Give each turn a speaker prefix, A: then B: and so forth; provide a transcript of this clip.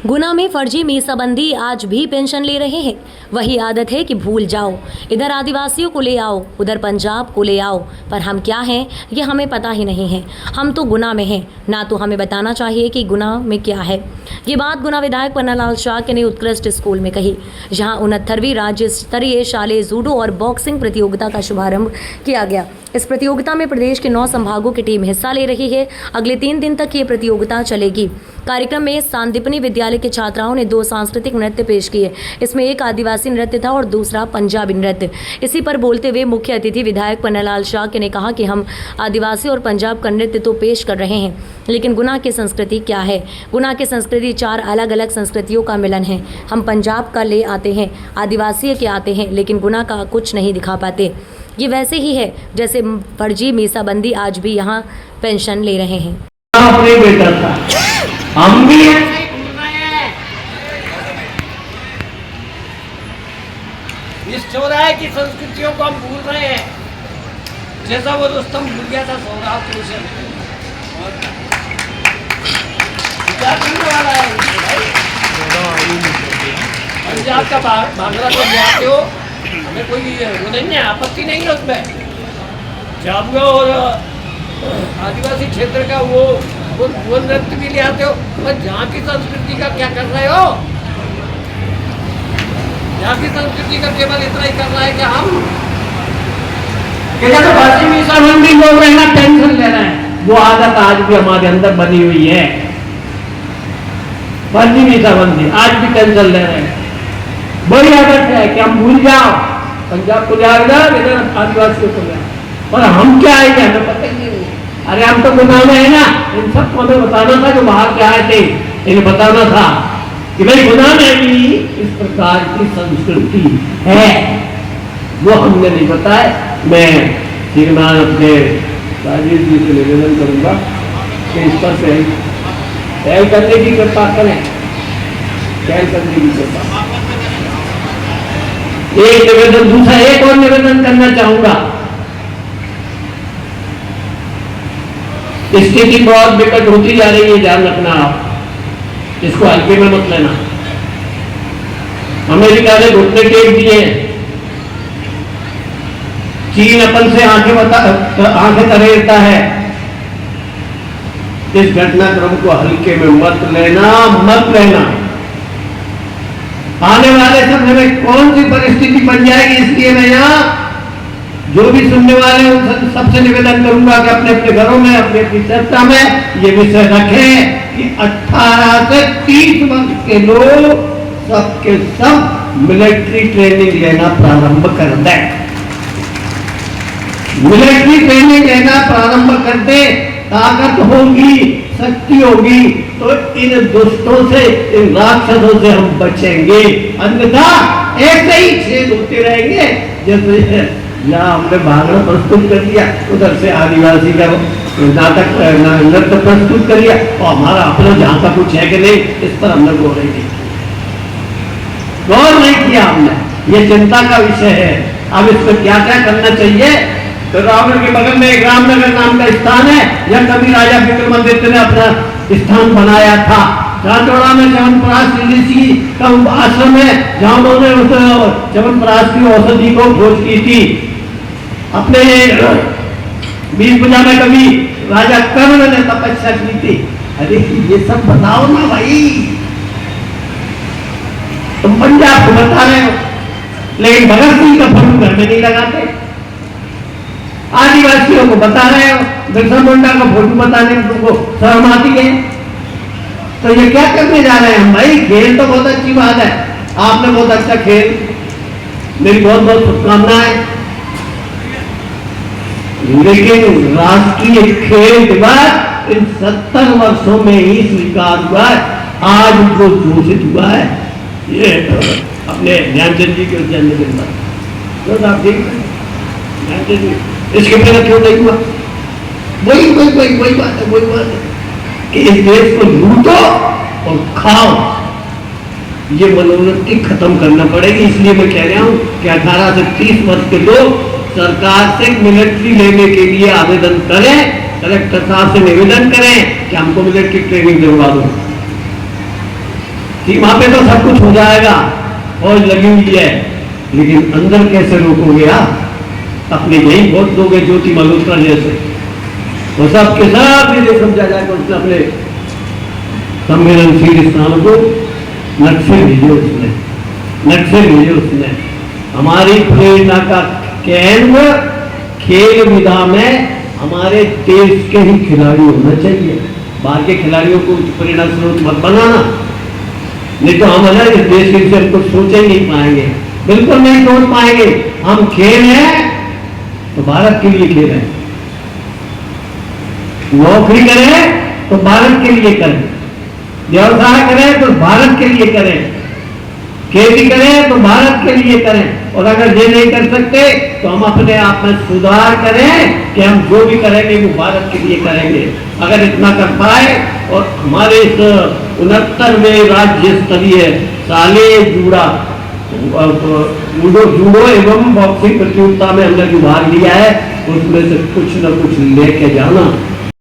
A: गुना में फर्जी मीसाबंदी आज भी पेंशन ले रहे हैं। वही आदत है कि भूल जाओ, इधर आदिवासियों को ले आओ, उधर पंजाब को ले आओ, पर हम क्या हैं ये हमें पता ही नहीं है। हम तो गुना में हैं, ना तो हमें बताना चाहिए कि गुना में क्या है। ये बात गुना विधायक पन्नालाल शाक्य ने उत्कृष्ट स्कूल में कही, जहां 69वीं राज्य स्तरीय शालेय जूडो और बॉक्सिंग प्रतियोगिता का शुभारंभ किया गया। इस प्रतियोगिता में प्रदेश के 9 संभागों की टीम हिस्सा ले रही है। अगले 3 दिन तक ये प्रतियोगिता चलेगी। कार्यक्रम में सांदीपनी विद्यालय के छात्राओं ने 2 सांस्कृतिक नृत्य पेश किए। इसमें एक आदिवासी नृत्य था और दूसरा पंजाबी नृत्य। इसी पर बोलते हुए मुख्य अतिथि विधायक पन्नालाल शाक्य ने कहा कि हम आदिवासी और पंजाब का नृत्य तो पेश कर रहे हैं, लेकिन गुना की संस्कृति क्या है। गुना की संस्कृति 4 अलग अलग संस्कृतियों का मिलन है। हम पंजाब का ले आते हैं, आदिवासी के आते हैं, लेकिन गुना का कुछ नहीं दिखा पाते। ये वैसे ही है जैसे फर्जी मीसाबंदी आज भी यहाँ पेंशन ले रहे हैं।
B: अपने बेटा था, हम भी
C: इस चौराहे की संस्कृतियों को हम भूल रहे हैं, जैसा वो रुस्तम भूल गया था सौराठ से। पंजाब का भांगड़ा तो जाते हो, हमें कोई वो नहीं है, आपत्ति नहीं है उसमें। जाबुआ और आदिवासी क्षेत्र का वो नृत्य भी ले आते हो, पर जहाँ की संस्कृति का क्या कर रहे हो? यहाँ की संस्कृति का केवल इतना ही कर रहा है कि हम
B: फर्जी मीसाबंदी बोल रहे हैं ना, टेंशन ले रहे हैं। वो आदत आज भी हमारे अंदर बनी हुई है। फर्जी मीसाबंदी आज भी टेंशन ले रहे हैं। बड़ी आदत है कि हम भूल जाओ, पंजाब को जाओ, इधर आदिवासियों को जाओ, पर हम क्या आएंगे हमें पता ही नहीं। अरे हम तो गुना में है ना, इन सबको हमें बताना था जो बाहर से आए थे, इन्हें बताना था कि भाई गुना में भी इस प्रकार की संस्कृति है, वो हमने नहीं बताया। मैं श्रीमान अपने राजेश जी से निवेदन करूंगा कि इस पर पहल करने की कृपा करें, पहल करने की कृपा। एक निवेदन, दूसरा एक और निवेदन करना चाहूंगा। स्थिति बहुत विकट होती जा रही है, ध्यान रखना आप, इसको हल्के में मत लेना। अमेरिका ने घुटने टेक दिए, चीन अपन से आंखें तरेरता है। इस घटनाक्रम को हल्के में मत लेना, मत लेना। आने वाले समय में कौन सी परिस्थिति बन जाएगी, इसलिए मैं यहाँ जो भी सुनने वाले हैं उन सबसे निवेदन करूंगा कि अपने अपने घरों में, अपनी अपनी चर्चा में ये विषय रखें कि 18 से 30 वर्ष के लोग सबके सब मिलिट्री ट्रेनिंग लेना प्रारंभ कर दें। मिलिट्री ट्रेनिंग लेना प्रारंभ कर दे, ताकत होगी, शक्ति होगी, तो इन दुष्टों से, इन राक्षसों से हम बचेंगे। अन्यथा ऐसे ही छेद होते रहेंगे। जैसे यहाँ हमने भांगड़ा प्रस्तुत कर दिया, उधर से आदिवासी का नाटक नृत्य प्रस्तुत कर दिया, और हमारा अपना जहाँ का कुछ है कि नहीं, इस पर हमने गौर नहीं किया हमने। ये चिंता का विषय है। अब इसमें क्या क्या करना चाहिए। तो रावण के बगल में एक रामनगर नाम का स्थान है, यह कभी राजा विक्रमादित्य ने अपना स्थान बनाया था। राजौड़ा में च्यवनप्राश ऋषि का आश्रम है, जहां उन्होंने उस च्यवनप्राश की औषधि को खोज की थी। अपने बीज पूजा में कभी राजा कर्ण ने तपस्या की थी। अरे ये सब बताओ ना भाई, तुम पंजाब को बता रहे हो, लेकिन भगत सिंह का फोटो घर में नहीं लगाते। आदिवासियों को बता रहे हो, बिरसा मुंडा का फोटो बताने में तुमको शर्म आती है। तो ये क्या करने जा रहे हैं हम भाई। खेल तो बहुत अच्छी बात है, आपने बहुत अच्छा खेल, मेरी बहुत बहुत शुभकामनाएं, लेकिन राष्ट्रीय खेल दिवस इन 70 वर्षों में ही स्वीकार हुआ है, आज उनको घोषित हुआ है। ये अपने ध्यानचंद जी के जन्मदिन पर तो आप देख रहे हैं, इसके पहले क्यों नहीं हुआ। वही बात है कि इस देश को लूटो और खाओ, ये मनोवृत्ति खत्म करना पड़ेगी। इसलिए मैं कह रहा हूं कि 18 से 30 वर्ष के लोग सरकार से मिलिट्री लेने के लिए आवेदन करें, कलेक्टर साहब से निवेदन करें कि हमको मिलिट्री ट्रेनिंग दिलवा दो। सीमा पे तो सब कुछ हो जाएगा, फौज लगी हुई है, लेकिन अंदर कैसे रोकोगे आप? अपने यही वोट दोगे ज्योति मल्होत्रा जैसे, वो सब के सब ये समझा जाएगा उसने अपने संवेदनशील स्थानों को नक्शे भेजे उसने। हमारी प्रेरणा का केंद्र खेल विधा में हमारे देश के ही खिलाड़ी होना चाहिए, बाहर के खिलाड़ियों को प्रेरणा स्रोत मत बनाना, नहीं तो हम अलग इस देश के विषय हम कुछ सोच ही नहीं पाएंगे, बिल्कुल नहीं सोच पाएंगे। हम खेल हैं तो भारत के लिए खेल हैं, नौकरी करें तो भारत के लिए करें, व्यवसाय करें तो भारत के लिए करें, खेती करें तो भारत के लिए करें। और अगर ये नहीं कर सकते तो हम अपने आप में सुधार करें कि हम जो भी करेंगे वो भारत के लिए करेंगे। अगर इतना कर पाए और हमारे इस 69वें राज्य स्तरीय साले जूडो एवं बॉक्सिंग प्रतियोगिता में हमने जो भाग लिया है उसमें से कुछ न कुछ लेके जाना